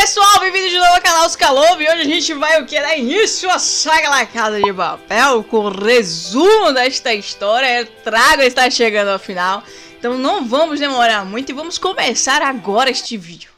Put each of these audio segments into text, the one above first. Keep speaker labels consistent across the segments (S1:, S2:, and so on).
S1: pessoal, bem-vindos de novo ao canal Scalove. E hoje a gente vai dar início à saga La Casa de Papel com o resumo desta história. O trago está chegando ao final, então não vamos demorar muito e vamos começar agora este vídeo.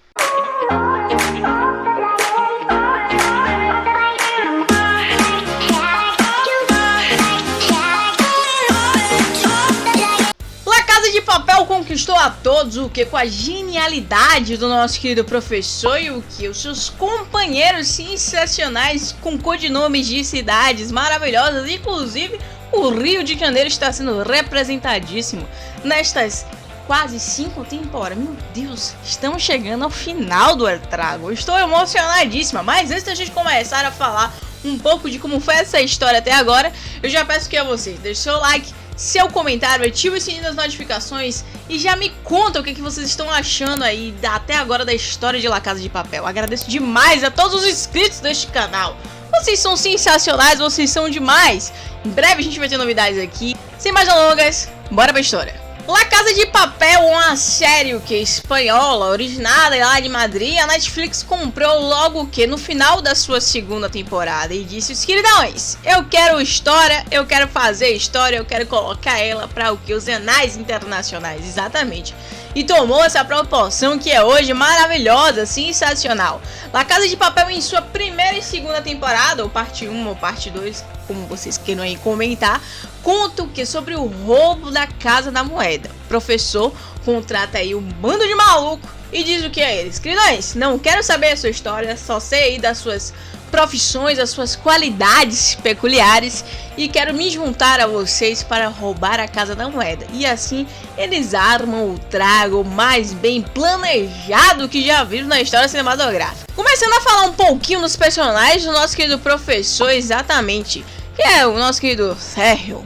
S1: De Papel conquistou a todos o que? Com a genialidade do nosso querido professor e o que? Os seus companheiros sensacionais com codinomes de cidades maravilhosas. Inclusive o Rio de Janeiro está sendo representadíssimo nestas quase 5 temporadas. Meu Deus, estamos chegando ao final do Trago. Estou emocionadíssima, mas antes da gente começar a falar um pouco de como foi essa história até agora, eu já peço que a vocês deixem seu like, seu comentário, ative o sininho das notificações e já me conta o que vocês estão achando aí até agora da história de La Casa de Papel. Agradeço demais a todos os inscritos deste canal. Vocês são sensacionais, vocês são demais. Em breve a gente vai ter novidades aqui. Sem mais delongas, bora pra história. La Casa de Papel, uma série que é espanhola, originada lá de Madrid, a Netflix comprou logo que no final da sua segunda temporada e disse: os queridões, eu quero história, eu quero fazer história, eu quero colocar ela para o que? Os anais internacionais, exatamente. E tomou essa proporção que é hoje maravilhosa, sensacional. La Casa de Papel em sua primeira e segunda temporada, ou parte 1 ou parte 2, como vocês queiram aí comentar, conta o que? Sobre o roubo da Casa da Moeda. O professor contrata aí um bando de maluco e diz o que a eles: queridões, não quero saber a sua história, só sei aí das suas profissões, as suas qualidades peculiares e quero me juntar a vocês para roubar a Casa da Moeda. E assim eles armam o trago mais bem planejado que já viram na história cinematográfica. Começando a falar um pouquinho dos personagens do nosso querido professor, exatamente, que é o nosso querido Sergio,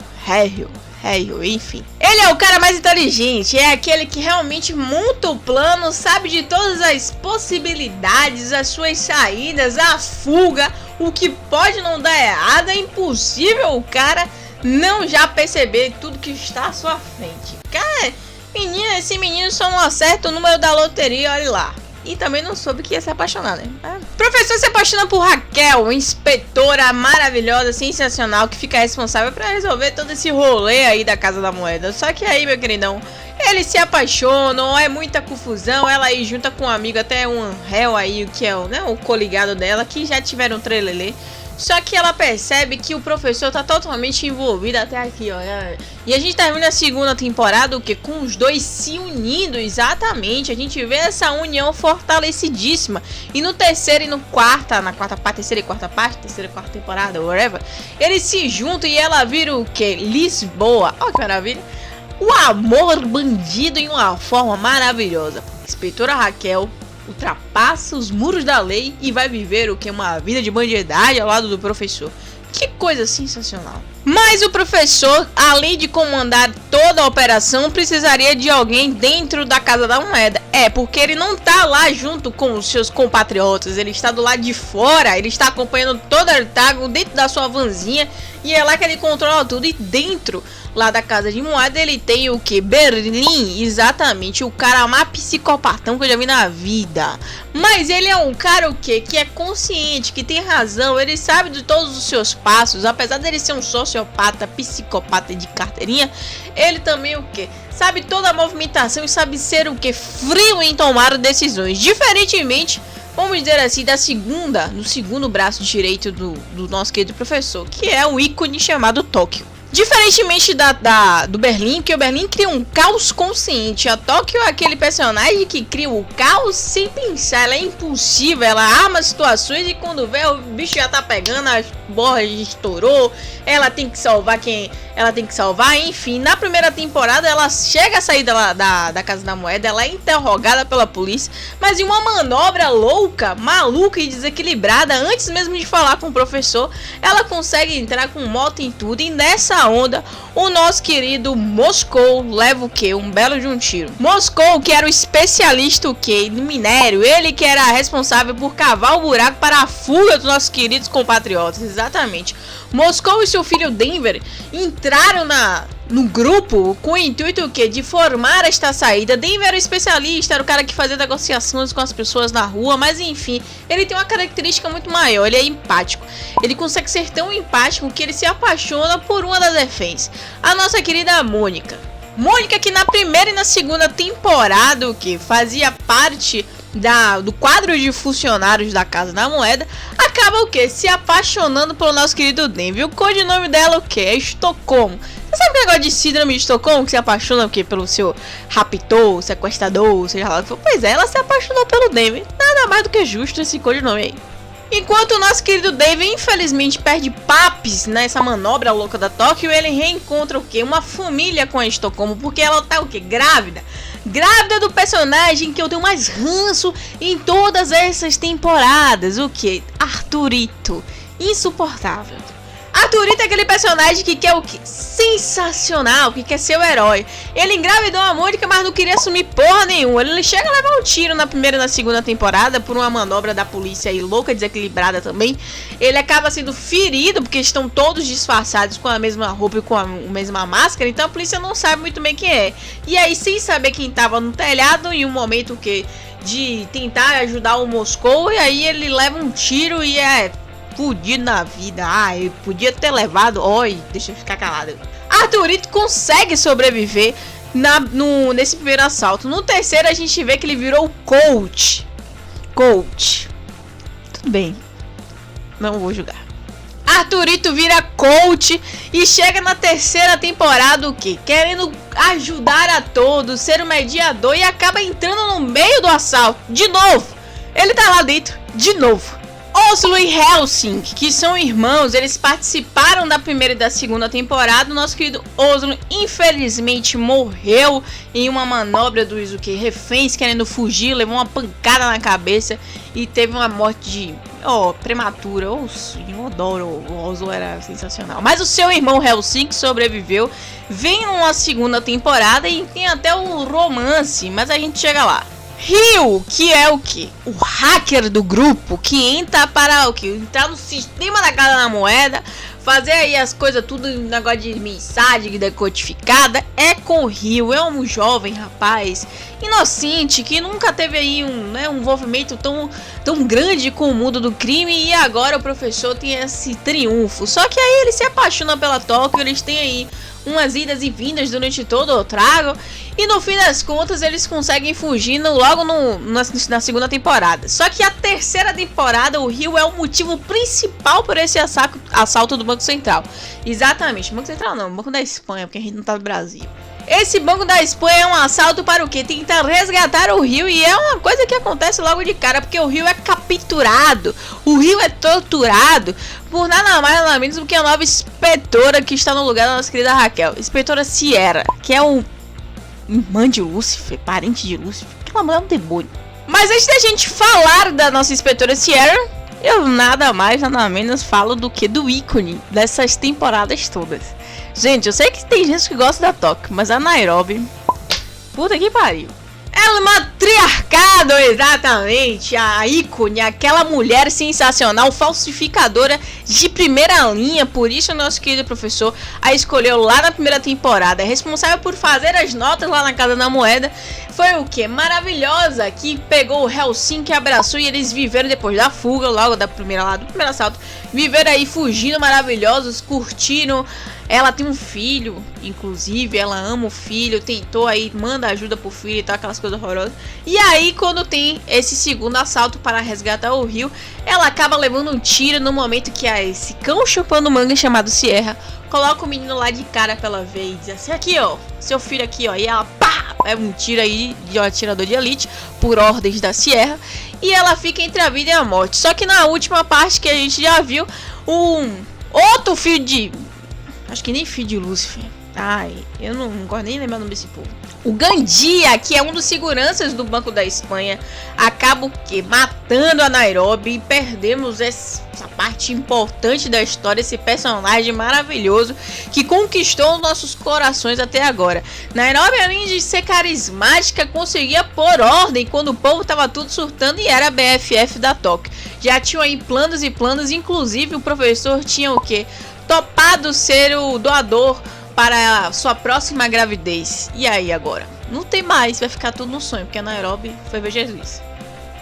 S1: enfim. Ele é o cara mais inteligente, é aquele que realmente monta o plano, sabe de todas as possibilidades, as suas saídas, a fuga, o que pode não dar errado. É impossível o cara não já perceber tudo que está à sua frente. Cara, menina, esse menino só não acerta o número da loteria, olha lá. E também não soube que ia se apaixonar, né? O professor se apaixona por Raquel, inspetora maravilhosa, sensacional, que fica responsável pra resolver todo esse rolê aí da Casa da Moeda. Só que aí, meu queridão, eles se apaixonam, é muita confusão. Ela aí junta com um amigo, até um réu aí, que é o coligado dela, que já tiveram um trelelê. Só que ela percebe que o professor tá totalmente envolvido até aqui, ó. E a gente termina a segunda temporada o que? Com os dois se unindo, exatamente. A gente vê essa união fortalecidíssima. E no terceiro e no terceira e quarta temporada, whatever, eles se juntam e ela vira o que? Lisboa. Ó que maravilha. O amor bandido em uma forma maravilhosa. Inspetora Raquel ultrapassa os muros da lei e vai viver o que? Uma vida de bandidagem ao lado do professor. Que coisa sensacional. Mas o professor, além de comandar toda a operação, precisaria de alguém dentro da Casa da Moeda. Porque ele não tá lá junto com os seus compatriotas, ele está do lado de fora, ele está acompanhando todo o Artago dentro da sua vanzinha. E é lá que ele controla tudo. E dentro lá da Casa de Moeda ele tem o que? Berlim, exatamente, o cara mais psicopatão que eu já vi na vida. Mas ele é um cara o que? Que é consciente, que tem razão, ele sabe de todos os seus passos. Apesar dele ser um sociopata, psicopata de carteirinha, ele também o que? Sabe toda a movimentação e sabe ser o que? Frio em tomar decisões. Diferentemente, vamos dizer assim, do segundo braço direito do nosso querido professor, que é o ícone chamado Tóquio. Diferentemente do Berlim, que o Berlim cria um caos consciente, a Tóquio é aquele personagem que cria o caos sem pensar. Ela é impulsiva, ela arma situações e quando vê o bicho já tá pegando, a borra estourou, ela tem que salvar quem ela tem que salvar. Enfim, na primeira temporada ela chega a sair da Casa da Moeda, ela é interrogada pela polícia, mas em uma manobra louca, maluca e desequilibrada, antes mesmo de falar com o professor, ela consegue entrar com moto em tudo. E nessa onda, o nosso querido Moscou leva o que? Um belo de um tiro. Moscou, que era o especialista o que? No minério, ele que era responsável por cavar o buraco para a fuga dos nossos queridos compatriotas, exatamente. Moscou e seu filho Denver entraram no grupo com o intuito o quê? De formar esta saída. Denver era o especialista, era o cara que fazia negociações com as pessoas na rua, mas enfim, ele tem uma característica muito maior, ele é empático. Ele consegue ser tão empático que ele se apaixona por uma das reféns, a nossa querida Mônica. Mônica, que na primeira e na segunda temporada, o que fazia parte do quadro de funcionários da Casa da Moeda, acaba o que? Se apaixonando pelo nosso querido Denver. O codinome dela o que? É Estocolmo. Você sabe o negócio de síndrome de Estocolmo, que se apaixona o quê? Pelo seu raptor, sequestrador, seja lá o que for? Pois é, ela se apaixonou pelo Denver. Nada mais do que justo esse codinome aí. Enquanto o nosso querido Denver infelizmente perde papes nessa manobra louca da Tóquio, ele reencontra o quê? Uma família com a Estocolmo, porque ela tá o quê? Grávida. Grávida do personagem que eu tenho mais ranço em todas essas temporadas. O quê? Arthurito. Insuportável. Arthurito é aquele personagem que quer o quê? Sensacional, que quer ser o herói. Ele engravidou a Mônica, mas não queria assumir porra nenhuma. Ele chega a levar um tiro na primeira e na segunda temporada por uma manobra da polícia aí, louca, desequilibrada também. Ele acaba sendo ferido, porque estão todos disfarçados com a mesma roupa e com a mesma máscara. Então a polícia não sabe muito bem quem é. E aí, sem saber quem estava no telhado, em um momento que de tentar ajudar o Moscou, e aí ele leva um tiro e é fudido na vida. Ah, eu podia ter levado. Oi, deixa eu ficar calado. Arthurito consegue sobreviver nesse primeiro assalto. No terceiro a gente vê que ele virou coach. Tudo bem, não vou julgar. Arthurito vira coach e chega na terceira temporada o quê? Querendo ajudar a todos, ser o mediador, e acaba entrando no meio do assalto. De novo, ele tá lá dentro, de novo. Oslo e Helsinki, que são irmãos, eles participaram da primeira e da segunda temporada. O nosso querido Oslo infelizmente morreu em uma manobra dos reféns querendo fugir, levou uma pancada na cabeça e teve uma morte prematura. Eu adoro, o Oslo era sensacional. Mas o seu irmão Helsinki sobreviveu, vem numa segunda temporada e tem até um romance, mas a gente chega lá. Ryu, que é o que? O hacker do grupo, que entra para o que? Entrar no sistema da Casa da Moeda, fazer aí as coisas tudo, negócio de mensagem decodificada. É com o Ryu, é um jovem rapaz inocente que nunca teve aí um envolvimento tão grande com o mundo do crime, e agora o professor tem esse triunfo. Só que aí ele se apaixona pela Tóquio, eles têm aí umas idas e vindas durante todo o trago, e no fim das contas eles conseguem fugir logo na segunda temporada. Só que a terceira temporada, o Ryu é o motivo principal por esse assalto do Banco Central. Exatamente, Banco Central não, Banco da Espanha, porque a gente não tá no Brasil. Esse Banco da Espanha é um assalto para o quê? Tentar resgatar o Ryu, e é uma coisa que acontece logo de cara, porque o Ryu é capturado, o Ryu é torturado por nada mais nada menos do que a nova inspetora que está no lugar da nossa querida Raquel, inspetora Sierra, que é o irmã de Lúcifer, parente de Lúcifer. Aquela mulher é um demônio. Mas antes da gente falar da nossa inspetora Sierra, eu nada mais nada menos falo do que do ícone dessas temporadas todas. Gente, eu sei que tem gente que gosta da Tóquio, mas a Nairobi, puta que pariu. Ela é uma triarcado, exatamente, a ícone, aquela mulher sensacional, falsificadora de primeira linha. Por isso o nosso querido professor a escolheu lá na primeira temporada. É responsável por fazer as notas lá na Casa da Moeda. Foi o que? Maravilhosa, que pegou o Helsinki, abraçou, e eles viveram depois da fuga, logo do primeiro assalto, viveram aí fugindo, maravilhosos, curtiram. Ela tem um filho, inclusive, ela ama o filho, tentou aí, manda ajuda pro filho e tal, aquelas coisas horrorosas. E aí, quando tem esse segundo assalto para resgatar o Ryu, ela acaba levando um tiro no momento que esse cão chupando manga chamado Sierra coloca o menino lá de cara pra ela ver e diz assim: aqui ó, seu filho aqui ó, e ela pá, é um tiro aí de um atirador de elite, por ordens da Sierra, e ela fica entre a vida e a morte. Só que na última parte que a gente já viu, um outro filho de... acho que nem filho de Lúcifer. Ai, eu não gosto nem de lembrar o nome desse povo. O Gandia, que é um dos seguranças do Banco da Espanha, acaba o quê? Matando a Nairobi, e perdemos essa parte importante da história, esse personagem maravilhoso que conquistou os nossos corações até agora. Nairobi, além de ser carismática, conseguia pôr ordem quando o povo tava tudo surtando, e era a BFF da Tóquio. Já tinham aí planos e planos, inclusive o professor tinha o quê? Topado ser o doador para a sua próxima gravidez. E aí agora? Não tem mais, vai ficar tudo no sonho, porque a Nairobi foi ver Jesus.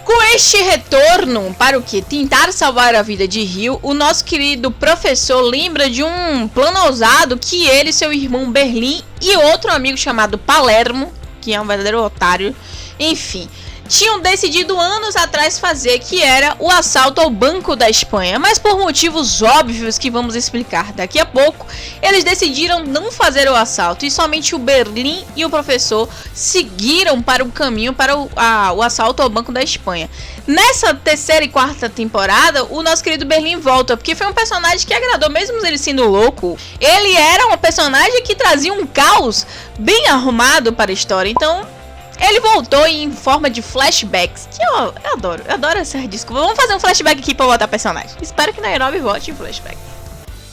S1: Com este retorno para o que? Tentar salvar a vida de Rio, o nosso querido professor lembra de um plano ousado que ele, seu irmão Berlim e outro amigo chamado Palermo, que é um verdadeiro otário, enfim, tinham decidido anos atrás fazer, que era o assalto ao Banco da Espanha, mas por motivos óbvios que vamos explicar daqui a pouco, eles decidiram não fazer o assalto e somente o Berlim e o professor seguiram para o caminho para o assalto ao Banco da Espanha. Nessa terceira e quarta temporada, o nosso querido Berlim volta, porque foi um personagem que agradou, mesmo ele sendo louco. Ele era um personagem que trazia um caos bem arrumado para a história, então ele voltou em forma de flashbacks, que eu adoro essa desculpa. Vamos fazer um flashback aqui pra botar personagem. Espero que Nairobi volte em flashback.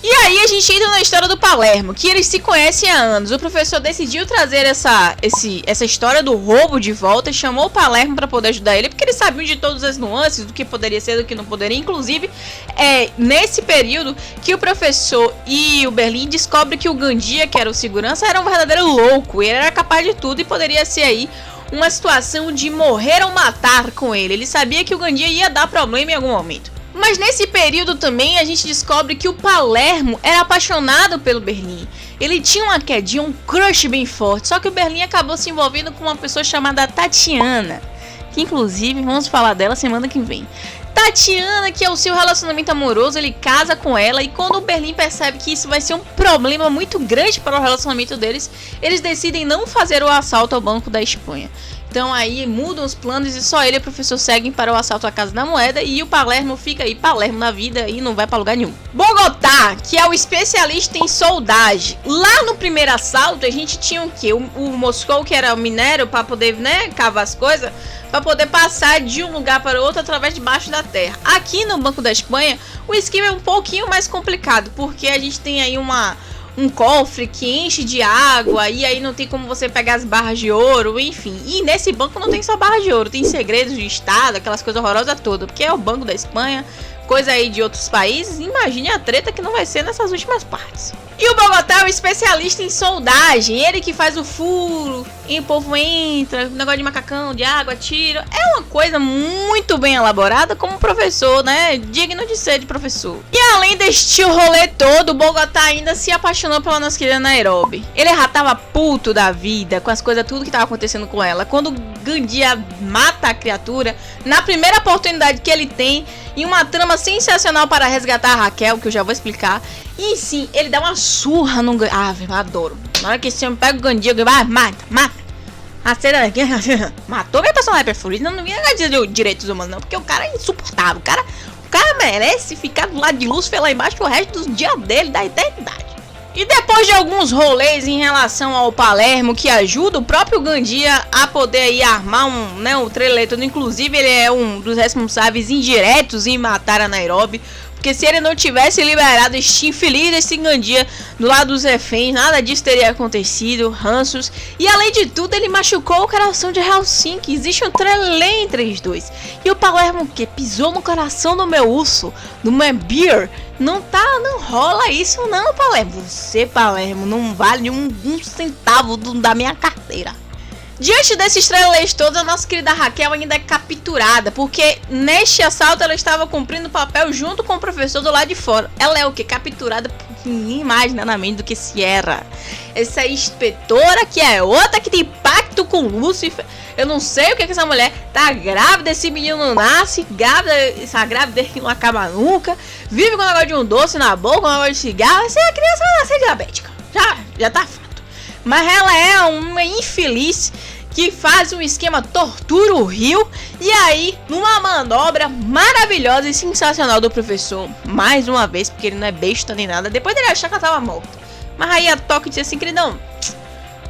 S1: E aí a gente entra na história do Palermo, que eles se conhecem há anos. O professor decidiu trazer essa história do roubo de volta e chamou o Palermo para poder ajudar ele, porque eles sabiam de todas as nuances, do que poderia ser, do que não poderia. Inclusive, nesse período que o professor e o Berlim descobrem que o Gandia, que era o segurança, era um verdadeiro louco. Ele era capaz de tudo e poderia ser aí uma situação de morrer ou matar com ele. Ele sabia que o Gandia ia dar problema em algum momento. Mas nesse período também a gente descobre que o Palermo era apaixonado pelo Berlim. Ele tinha uma quedinha, um crush bem forte. Só que o Berlim acabou se envolvendo com uma pessoa chamada Tatiana, que inclusive vamos falar dela semana que vem. Tatiana, que é o seu relacionamento amoroso, ele casa com ela, e quando o Berlim percebe que isso vai ser um problema muito grande para o relacionamento deles, eles decidem não fazer o assalto ao Banco da Espanha. Então aí mudam os planos e só ele e o professor seguem para o assalto à Casa da Moeda, e o Palermo fica aí, Palermo na vida, e não vai para lugar nenhum. Bogotá, que é o especialista em soldagem. Lá no primeiro assalto a gente tinha o quê? O Moscou, que era o minério para poder, né, cavar as coisas, para poder passar de um lugar para outro através de baixo da terra. Aqui no Banco da Espanha o esquema é um pouquinho mais complicado, porque a gente tem aí um cofre que enche de água, e aí não tem como você pegar as barras de ouro, enfim. E nesse banco não tem só barras de ouro, tem segredos de estado, aquelas coisas horrorosas todas, porque é o Banco da Espanha, coisa aí de outros países. Imagine a treta que não vai ser nessas últimas partes. E o Bogotá é o especialista em soldagem, ele que faz o furo, e o povo entra, negócio de macacão, de água, tiro. É uma coisa muito bem elaborada, como professor, né? Digno de ser de professor. E além deste rolê todo, o Bogotá ainda se apaixonou pela nossa querida Nairobi. Ele já tava puto da vida com as coisas, tudo que tava acontecendo com ela. Quando Gandia mata a criatura, na primeira oportunidade que ele tem, em uma trama sensacional para resgatar a Raquel, que eu já vou explicar. E sim, ele dá uma surra no Gandia. Ah, eu adoro. Na hora que esse homem pega o Gandia, mata. A cena aqui, matou minha personagem preferida. Não ia dizer de direitos humanos, não, porque o cara é insuportável. O cara merece ficar do lado de Lúcifer lá embaixo o resto dos dias dele, da eternidade. E depois de alguns rolês em relação ao Palermo, que ajuda o próprio Gandia a poder aí armar um treleto. Inclusive ele é um dos responsáveis indiretos em matar a Nairobi, porque se ele não tivesse liberado este infeliz desse Gandia do lado dos reféns, nada disso teria acontecido, ranços. E além de tudo, ele machucou o coração de Helsinki. Existe um trelê entre os dois. E o Palermo, que pisou no coração do meu urso, do meu beer. Não rola isso não, Palermo. Você, Palermo, não vale um centavo da minha carteira. Diante desses trelês todos, a nossa querida Raquel ainda é capturada, porque neste assalto ela estava cumprindo o papel junto com o professor do lado de fora. Ela é o que? Capturada por ninguém mais, nada menos do que Sierra. Essa inspetora, que é outra que tem pacto com Lúcifer. Eu não sei o que essa mulher tá grávida, esse menino não nasce, essa grávida que não acaba nunca, vive com um negócio de um doce na boca, um negócio de cigarro. Essa criança vai nascer diabética, já tá fato. Mas ela é uma infeliz que faz um esquema tortura o Rio. E aí, numa manobra maravilhosa e sensacional do professor, mais uma vez, porque ele não é besta nem nada, depois dele achar que ela tava morta, mas aí a Toque disse assim: queridão,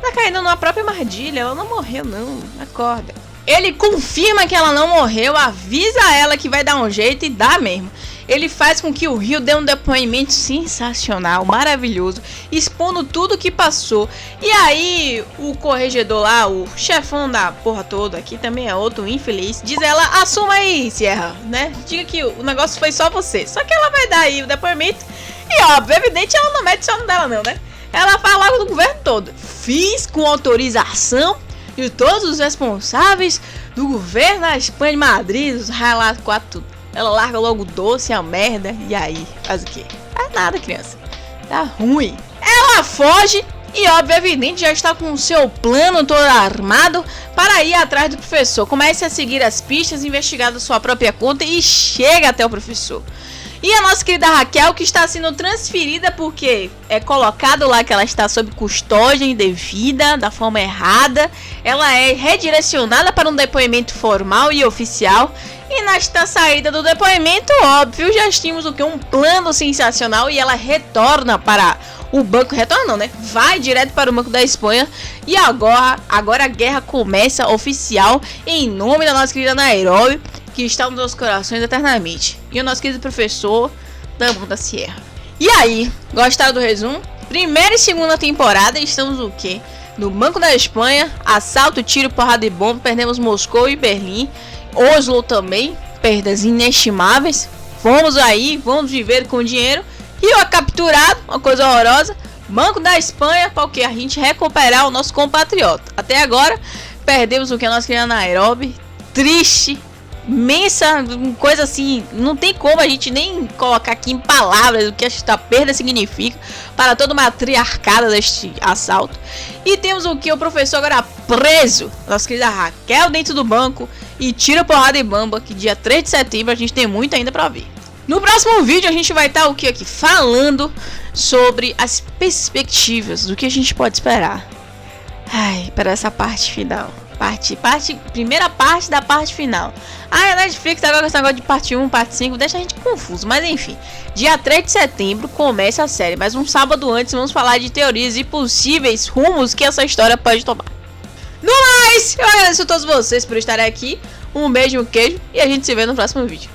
S1: tá caindo numa própria armadilha, ela não morreu não, acorda. Ele confirma que ela não morreu, avisa ela que vai dar um jeito e dá mesmo. Ele faz com que o Rio dê um depoimento sensacional, maravilhoso, expondo tudo o que passou. E aí o corregedor lá, o chefão da porra toda, aqui também é outro infeliz, diz ela: assuma aí, Sierra, né? Diga que o negócio foi só você. Só que ela vai dar aí o depoimento e óbvio, evidente, ela não mete o sono dela não, né? ela fala logo do governo todo. Fiz com autorização de todos os responsáveis do governo da Espanha de Madrid, os relatos 4. Ela larga logo o doce, a merda, e aí? Faz o quê? Faz nada, criança. Tá ruim. Ela foge e, óbvio, evidente, já está com o seu plano todo armado para ir atrás do professor. Começa a seguir as pistas, investigar da sua própria conta e chega até o professor. E a nossa querida Raquel, que está sendo transferida porque é colocado lá que ela está sob custódia indevida, da forma errada. Ela é redirecionada para um depoimento formal e oficial. E nesta saída do depoimento, óbvio, já tínhamos o que? Um plano sensacional e ela retorna para o banco. Retorna não, né? Vai direto para o Banco da Espanha. E agora a guerra começa oficial em nome da nossa querida Nairobi, que está nos nossos corações eternamente. E o nosso querido professor Damon da Sierra. E aí, gostaram do resumo? Primeira e segunda temporada, estamos o quê? No Banco da Espanha, assalto, tiro, porrada e bomba, perdemos Moscou e Berlim, Oslo também, perdas inestimáveis. Vamos viver com dinheiro. Rio é capturado, uma coisa horrorosa. Banco da Espanha, para o que? A gente recuperar o nosso compatriota. Até agora, perdemos o que nós queríamos na Nairobi. Triste, imensa, coisa assim, não tem como a gente nem colocar aqui em palavras o que esta perda significa para toda uma matriarcada deste assalto. E temos o que? O professor agora preso, nossa querida Raquel dentro do banco e tira porrada e bamba, que dia 3 de setembro a gente tem muito ainda para ver. No próximo vídeo a gente vai estar o que aqui? Falando sobre as perspectivas do que a gente pode esperar. Ai, para essa parte final. Primeira parte da parte final. A Netflix agora com esse negócio de parte 1, parte 5 deixa a gente confuso, mas enfim. Dia 3 de setembro começa a série, mas um sábado antes vamos falar de teorias e possíveis rumos que essa história pode tomar. No mais, eu agradeço a todos vocês por estarem aqui. Um beijo, um queijo e a gente se vê no próximo vídeo.